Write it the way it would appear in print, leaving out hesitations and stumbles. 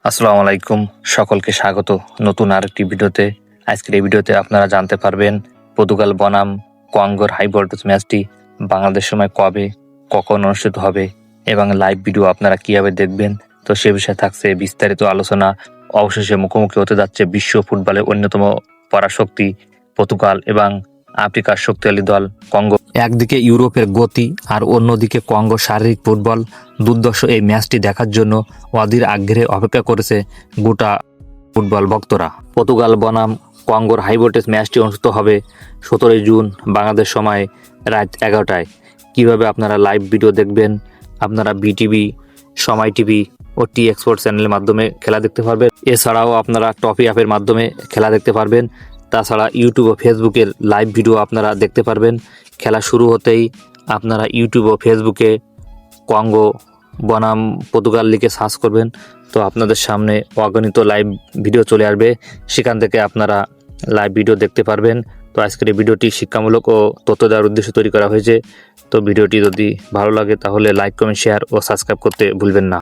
আসসালামু আলাইকুম, সকলকে স্বাগত নতুন আরেকটি ভিডিওতে। আজকের এই ভিডিওতে আপনারা জানতে পারবেন পর্তুগাল বনাম কঙ্গোর হাই ভোল্টেজ ম্যাচটি বাংলাদেশ সময় কবে কখন অনুষ্ঠিত হবে এবং লাইভ ভিডিও আপনারা কিভাবে দেখবেন। তো সে বিষয়ে থাকছে বিস্তারিত আলোচনা। অবশেষে মুখোমুখি হতে যাচ্ছে বিশ্ব ফুটবলের অন্যতম পরাশক্তি পর্তুগাল এবং আফ্রিকার শক্তিশালী দল কঙ্গো। একদিকে ইউরোপের গতি আর অন্যদিকে কঙ্গো শারীরিক ফুটবল। দুর্ধর্ষ এই ম্যাচটি দেখার জন্য অধীর আগ্রহে অপেক্ষা করেছে গোটা ফুটবল ভক্তরা। পর্তুগাল বনাম কঙ্গোর হাই ভোল্টেজ ম্যাচটি অনুষ্ঠিত হবে 17 জুন বাংলাদেশ সময় রাত 11টায়। কীভাবে আপনারা লাইভ ভিডিও দেখবেন? আপনারা বিটিভি, সময় টিভি ও টি এক্সপোর্ট চ্যানেলের মাধ্যমে খেলা দেখতে পারবেন। এছাড়াও আপনারা টপি অ্যাপের মাধ্যমে খেলা দেখতে পারবেন। তাছাড়া ইউটিউব ও ফেসবুকের লাইভ ভিডিও আপনারা দেখতে পারবেন। খেলা শুরু হতেই আপনারা ইউটিউব ও ফেসবুকে কঙ্গো বনাম পর্তুগাল লিখে সার্চ করবেন, তো আপনাদের সামনে অগণিত লাইভ ভিডিও চলে আসবে। সেখান থেকে আপনারা লাইভ ভিডিও দেখতে পারবেন। তো আজকের এই ভিডিওটি শিক্ষামূলক ও তথ্য দেওয়ার উদ্দেশ্যে তৈরি করা হয়েছে। তো ভিডিওটি যদি ভালো লাগে তাহলে লাইক, কমেন্ট, শেয়ার ও সাবস্ক্রাইব করতে ভুলবেন না।